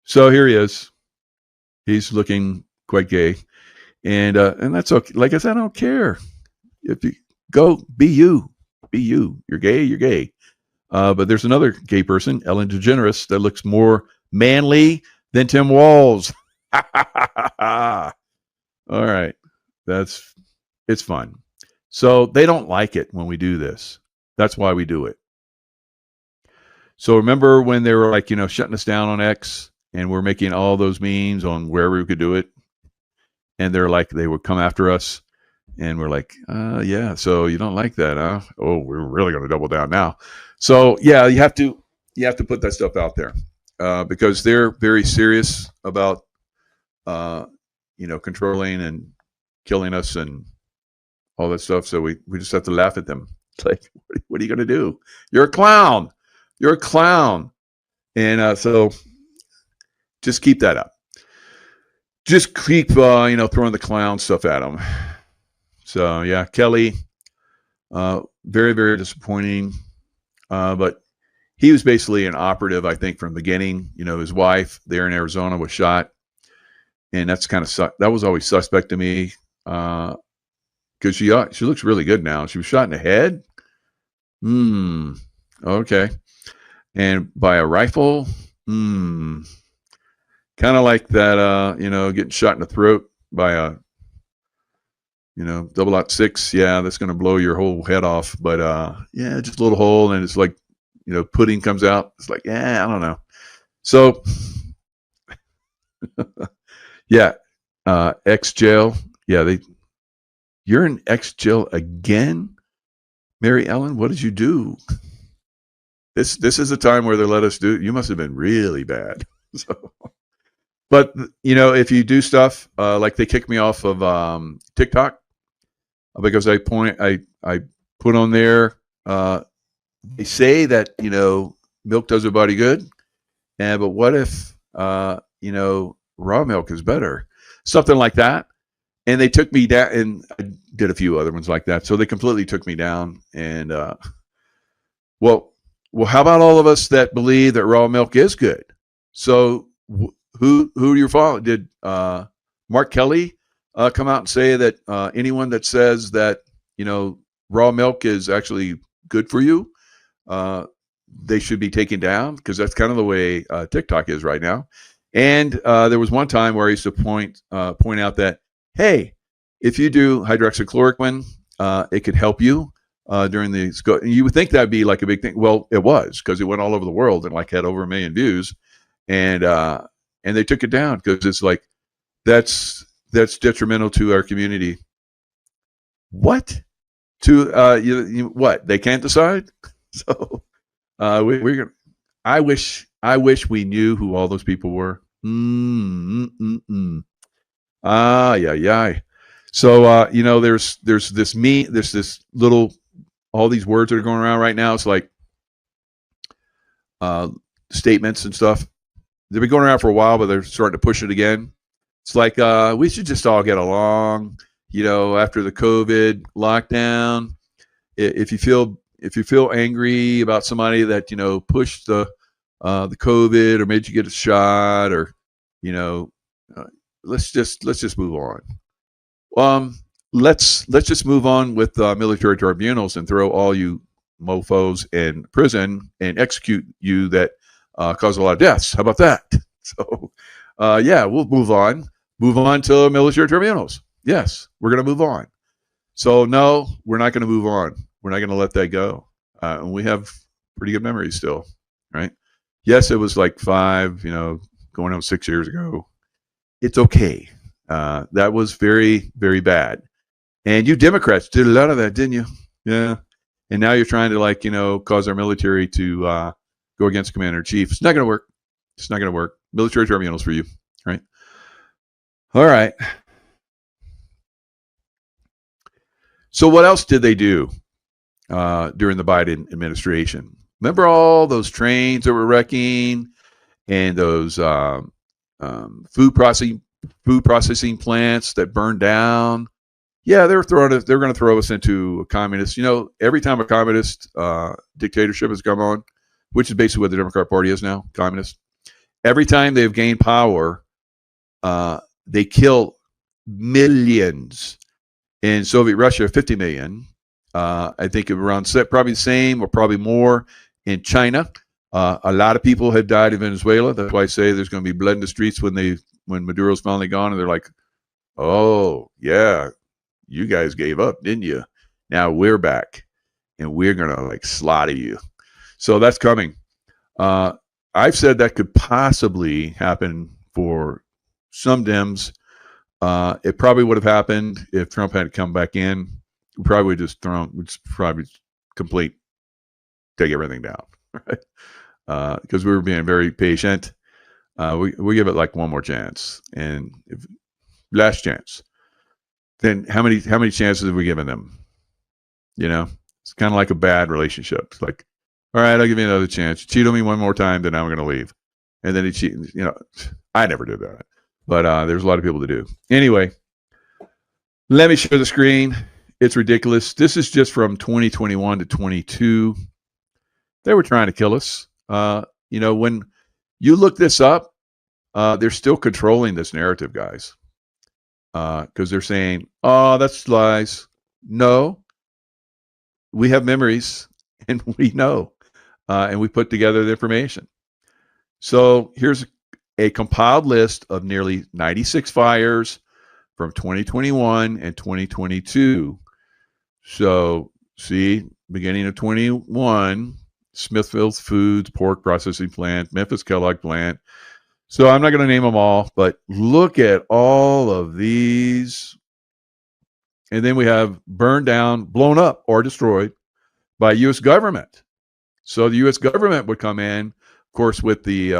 So here he is. He's looking quite gay, and that's okay. Like I said, I don't care if you go be you. You're gay. You're gay. But there's another gay person, Ellen DeGeneres, that looks more manly than Tim Walz. All right, it's fun. So they don't like it when we do this. That's why we do it. So remember when they were like, shutting us down on X, and we're making all those memes on wherever we could do it, and they're like, they would come after us, and we're like, yeah. So you don't like that, huh? Oh, we're really going to double down now. So yeah, you have to put that stuff out there because they're very serious about controlling and killing us and all that stuff. So we just have to laugh at them. It's like, what are you going to do? You're a clown. You're a clown. And so just keep that up. Just keep throwing the clown stuff at them. So yeah, Kelly, very, very disappointing. But he was basically an operative, I think, from the beginning. His wife there in Arizona was shot, and that's kind of that was always suspect to me because she looks really good now. She was shot in the head. Okay, and by a rifle. Kind of like that. Getting shot in the throat by a 0.6. Yeah, that's going to blow your whole head off. But yeah, just a little hole, and it's like, pudding comes out. It's like, yeah, I don't know. So yeah, ex jail. Yeah, you're in ex jail again, Mary Ellen. What did you do? This is a time where they let us do. You must have been really bad. So, but if you do stuff like they kicked me off of TikTok because I put on there. They say that milk does your body good, but what if raw milk is better, something like that. And they took me down, and I did a few other ones like that. So they completely took me down. And well, how about all of us that believe that raw milk is good? So who do you follow? Did Mark Kelly come out and say that anyone that says that raw milk is actually good for you, they should be taken down? Because that's kind of the way TikTok is right now. And there was one time where I used to point out that, hey, if you do hydroxychloroquine, it could help you during the. You would think that'd be like a big thing. Well, it was, because it went all over the world and like had over 1 million views, and they took it down because it's like that's detrimental to our community. What? To what? They can't decide. So we're gonna. I wish we knew who all those people were. Yeah. So there's this little, all these words that are going around right now. It's like statements and stuff. They've been going around for a while, but they're starting to push it again. It's like we should just all get along. After the COVID lockdown, if you feel angry about somebody that pushed the COVID or made you get a shot, or let's just move on. Let's just move on with military tribunals and throw all you mofos in prison and execute you that cause a lot of deaths. How about that? So yeah, we'll move on to military tribunals. Yes, we're going to move on. So no, we're not going to move on. We're not going to let that go. And we have pretty good memories still, right? Yes, it was like 5, going on 6 years ago. It's okay. That was very, very bad. And you Democrats did a lot of that, didn't you? Yeah. And now you're trying to cause our military to go against Commander-in-Chief. It's not going to work. It's not going to work. Military tribunals for you, right? All right. So what else did they do during the Biden administration? Remember all those trains that were wrecking and those food processing plants that burned down? Yeah, they're going to throw us into a communist. Every time a communist dictatorship has come on, which is basically what the Democrat Party is now, communist. Every time they've gained power, they kill millions. In Soviet Russia, 50 million. I think around probably the same or probably more in China. A lot of people have died in Venezuela. That's why I say there's going to be blood in the streets when Maduro's finally gone, and they're like, "Oh yeah, you guys gave up, didn't you? Now we're back, and we're gonna like slaughter you." So that's coming. I've said that could possibly happen for some Dems. It probably would have happened if Trump had come back in. We probably just probably complete take everything down, right? Because we were being very patient. We give it like one more chance, and last chance. Then how many chances have we given them? You know, it's kind of like a bad relationship. It's like, all right, I'll give you another chance. Cheat on me one more time, then I'm going to leave. And then he cheat. You know, I never did that, but there's a lot of people that do. Anyway, let me share the screen. It's ridiculous. This is just from 2021 to 22. They were trying to kill us. You know, when you look this up, they're still controlling this narrative, guys, because they're saying, "Oh, that's lies." No, we have memories, and we know, and we put together the information. So here's a compiled list of nearly 96 fires from 2021 and 2022. So, see, beginning of 21, Smithfield Foods, pork processing plant, Memphis Kellogg plant. So I'm not going to name them all, but look at all of these. And then we have burned down, blown up, or destroyed by U.S. government. So the U.S. government would come in, of course, with the,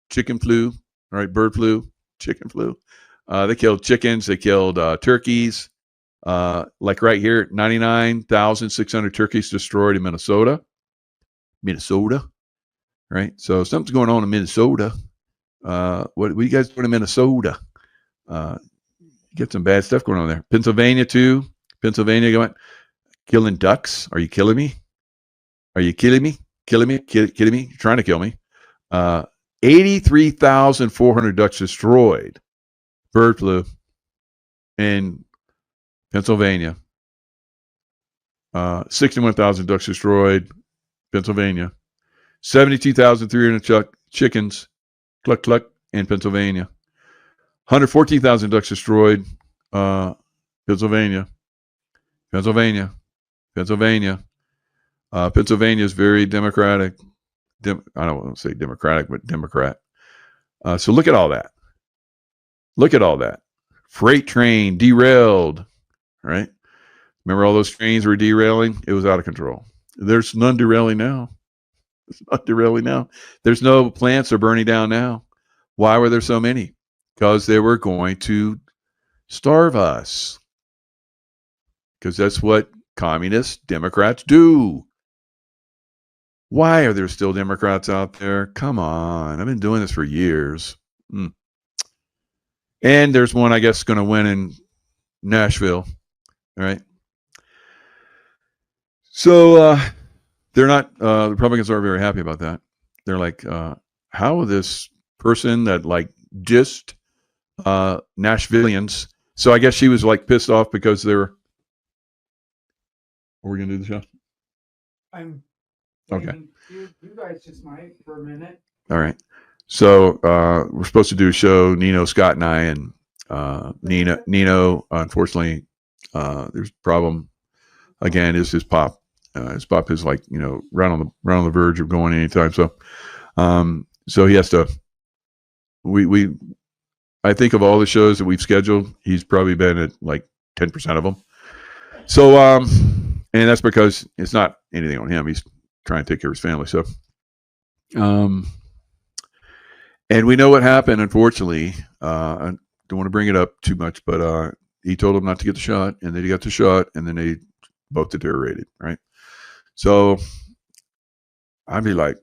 chicken flu, right? Bird flu, chicken flu. They killed chickens. They killed turkeys. Like right here, 99,600 turkeys destroyed in Minnesota, right? So something's going on in Minnesota. What are you guys doing in Minnesota? Get some bad stuff going on there. Pennsylvania too. Pennsylvania going killing ducks. Are you killing me? Are you kidding me? Killing me? Kidding me? You're trying to kill me. 83,400 ducks destroyed. Bird flu in Pennsylvania. 61,000 ducks destroyed. Pennsylvania. 72,300 chickens. Cluck, cluck in Pennsylvania. 114,000 ducks destroyed. Pennsylvania. Pennsylvania is very democratic. I don't want to say democratic, but Democrat. So look at all that. Look at all that. Freight train derailed, right? Remember all those trains were derailing? It was out of control. There's none derailing now. It's not derailing now. There's no plants are burning down now. Why were there so many? Because they were going to starve us. Because that's what communist Democrats do. Why are there still Democrats out there? Come on. I've been doing this for years. And there's one, I guess, going to win in Nashville. All right. So they're not, the Republicans aren't very happy about that. They're like, how this person that like just Nashvillians. So I guess she was like pissed off because they're, are we going to do the show? I'm okay. You guys just might for a minute. All right. So we're supposed to do a show, Nino, Scott, and I, and Nino, unfortunately, there's a problem. Again, is his pop. His pop is like, right on the verge of going anytime. So he has to. I think of all the shows that we've scheduled, he's probably been at like 10% of them. So and that's because it's not anything on him. He's trying to take care of his family. So and we know what happened, unfortunately. I don't want to bring it up too much, but he told him not to get the shot, and then he got the shot, and then they both deteriorated, right? So I'd be like,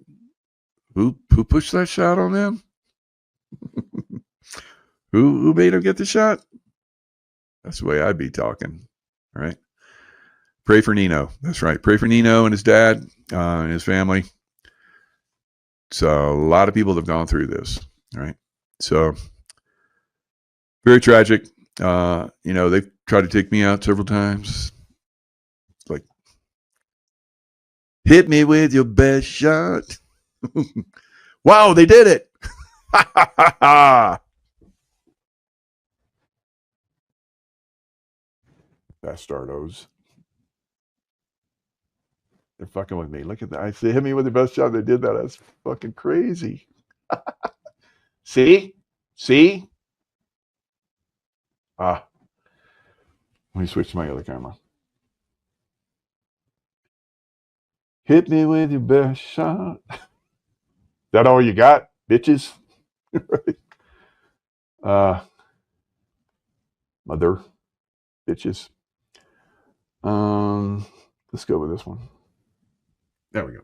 who pushed that shot on them? Who made him get the shot? That's the way I'd be talking, right? Pray for Nino. That's right. Pray for Nino and his dad and his family. So a lot of people have gone through this, right? So very tragic. They've tried to take me out several times. It's like, hit me with your best shot. Wow, they did it. Bastardos. They're fucking with me. Look at that. I say, hit me with your best shot. They did that. That's fucking crazy. See? Let me switch to my other camera. Hit me with your best shot. That all you got, bitches? Right. Mother bitches. Let's go with this one. There we go.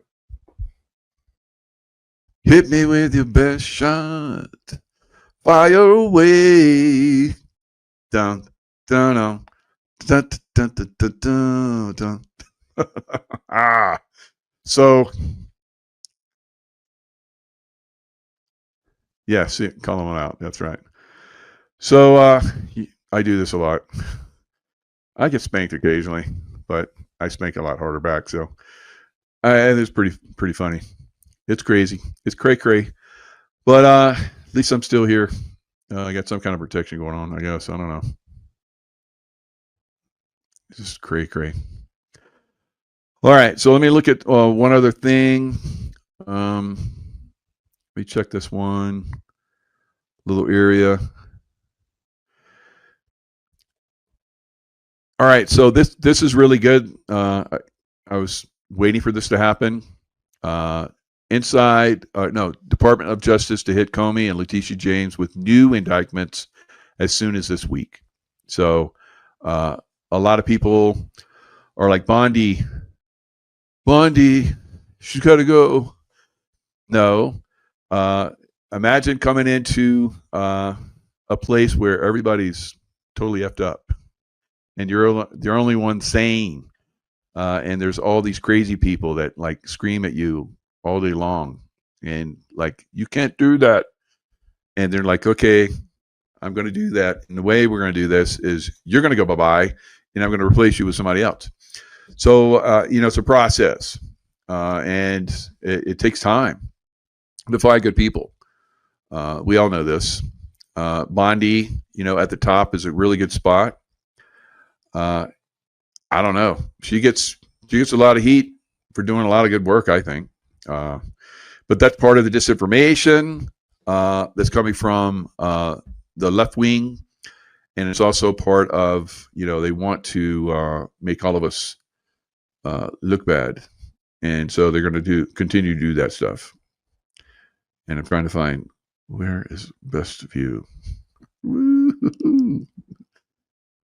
Hit me with your best shot. Fire away. Dun, dun, dun, dun, dun, dun, dun, dun, dun. So, yeah, see, call them out. That's right. So, I do this a lot. I get spanked occasionally, but I spank a lot harder back. So, and it's pretty funny. It's crazy. It's cray. But at least I'm still here. I got some kind of protection going on, I guess. I don't know. It's just cray. All right, so let me look at one other thing. Let me check this one little area. All right, so this is really good. I was waiting for this to happen. Department of Justice to hit Comey and Letitia James with new indictments as soon as this week. So a lot of people are like, Bondi, she's got to go. No. Imagine coming into a place where everybody's totally effed up and you're the only one sane. And there's all these crazy people that like scream at you all day long and like, you can't do that. And they're like, okay, I'm going to do that. And the way we're going to do this is you're going to go bye-bye and I'm going to replace you with somebody else. So, it's a process and it takes time to find good people. We all know this. Bondi, at the top is a really good spot. I don't know. She gets a lot of heat for doing a lot of good work, I think. But that's part of the disinformation that's coming from the left wing. And it's also part of, they want to make all of us look bad. And so they're going to continue to do that stuff. And I'm trying to find where is best view. Woo-hoo-hoo.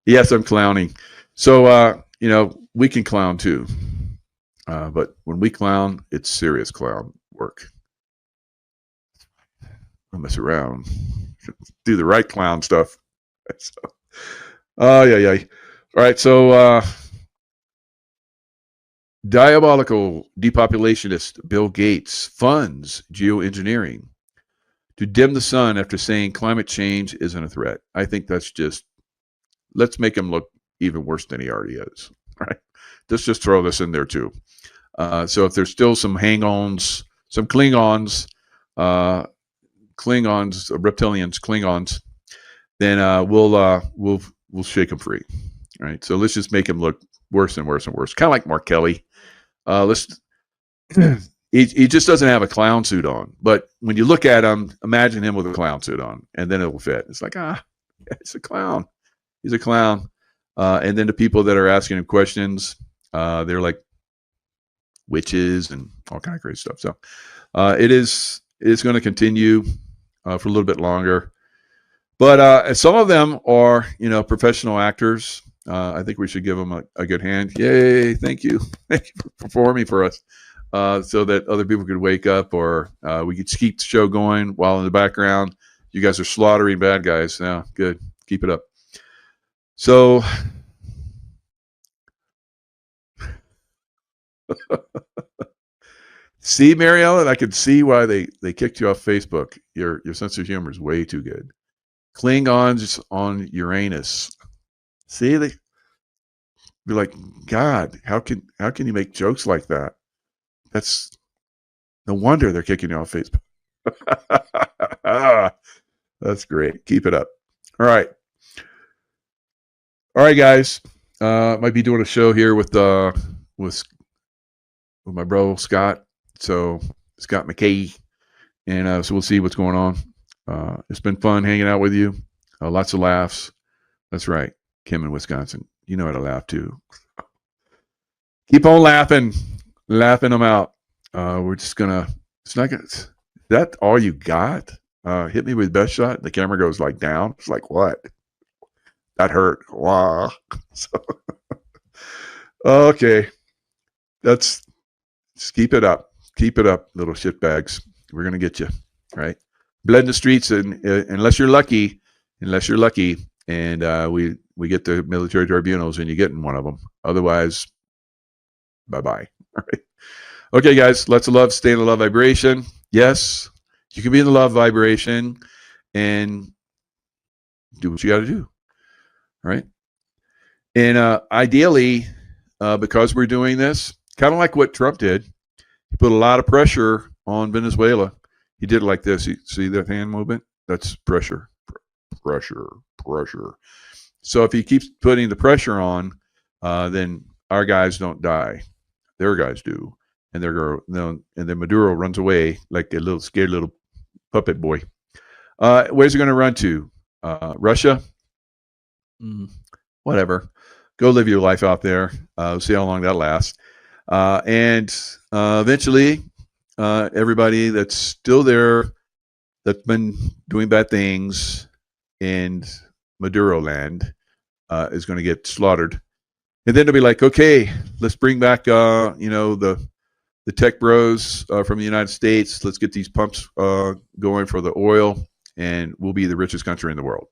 Yes, I'm clowning. So, we can clown too. But when we clown, it's serious clown work. Don't mess around. Do the right clown stuff. So, yeah. All right, so diabolical depopulationist Bill Gates funds geoengineering to dim the sun after saying climate change isn't a threat. I think that's just, let's make him look even worse than he already is. Right? Let's just throw this in there too. So if there's still some hang-ons, some Klingons, reptilians, then we'll shake them free. All right. So let's just make him look worse and worse and worse. Kind of like Mark Kelly. He just doesn't have a clown suit on, but when you look at him, imagine him with a clown suit on, and then it'll fit. It's like, it's a clown. He's a clown. And then the people that are asking him questions, they're like witches and all kind of crazy stuff. So it's going to continue for a little bit longer. But some of them are, professional actors. I think we should give them a good hand. Yay! Thank you for performing for us, so that other people could wake up, or we could keep the show going while in the background you guys are slaughtering bad guys. Yeah, good. Keep it up. So, See, Mary Ellen, I could see why they kicked you off Facebook. Your sense of humor is way too good. Klingons on Uranus. See, they be like, God, how can you make jokes like that? That's no wonder they're kicking you off Facebook. That's great. Keep it up. All right, guys. Might be doing a show here with my bro Scott. So Scott McKay, and so we'll see what's going on. It's been fun hanging out with you. Lots of laughs. That's right, Kim in Wisconsin. You know how to laugh too. Keep on laughing them out. We're just gonna. It's not gonna. Is that all you got? Hit me with best shot. The camera goes like down. It's like, what? That hurt. Wow. So, okay. Just keep it up. Keep it up, little shitbags. We're going to get you. Right. Bled in the streets. And unless you're lucky, and we get the military tribunals and you get in one of them. Otherwise, bye-bye. All right. Okay, guys. Lots of love. Stay in the love vibration. Yes. You can be in the love vibration and do what you got to do. All right. And ideally, because we're doing this, kind of like what Trump did, he put a lot of pressure on Venezuela. He did it like this. You see that hand movement? That's pressure. So if he keeps putting the pressure on, then our guys don't die. Their guys do. And and then Maduro runs away like a little scared little puppet boy. Where's he going to run to? Russia? Whatever. Go live your life out there. See how long that lasts. And eventually, everybody that's still there, that's been doing bad things in Maduro land, is going to get slaughtered. And then they'll be like, okay, let's bring back, the tech bros from the United States. Let's get these pumps going for the oil, and we'll be the richest country in the world.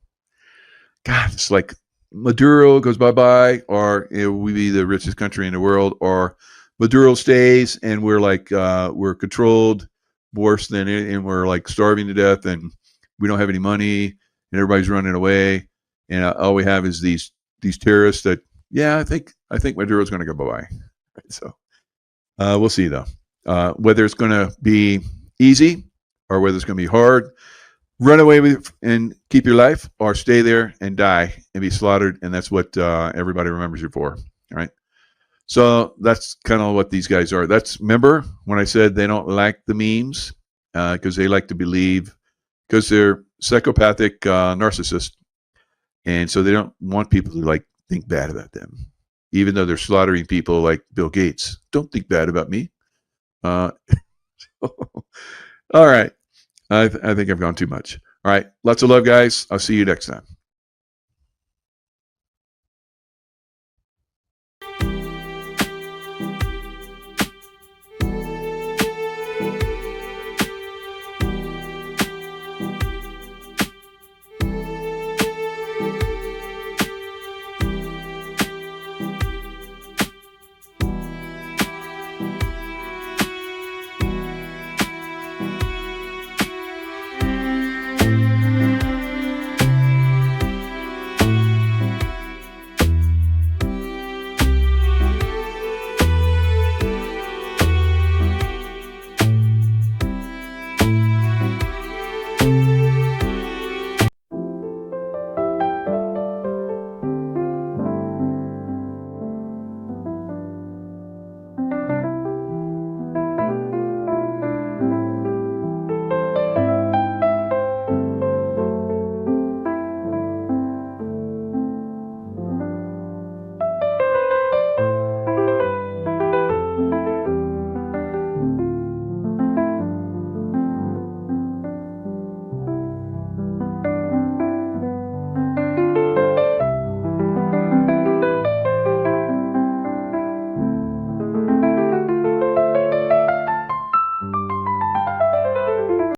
God, it's like Maduro goes bye-bye, or we be the richest country in the world, or Maduro stays and we're like we're controlled worse than it, and we're like starving to death, and we don't have any money, and everybody's running away, and all we have is these terrorists that, yeah, I think Maduro's going to go bye-bye. Right, so we'll see though, whether it's going to be easy or whether it's going to be hard. Run away with and keep your life, or stay there and die and be slaughtered, and that's what everybody remembers you for. All right. So that's kind of what these guys are. Remember when I said they don't like the memes, because they like to believe, because they're psychopathic narcissists, and so they don't want people to like think bad about them, even though they're slaughtering people like Bill Gates. Don't think bad about me. All right. I think I've gone too much. All right. Lots of love, guys. I'll see you next time.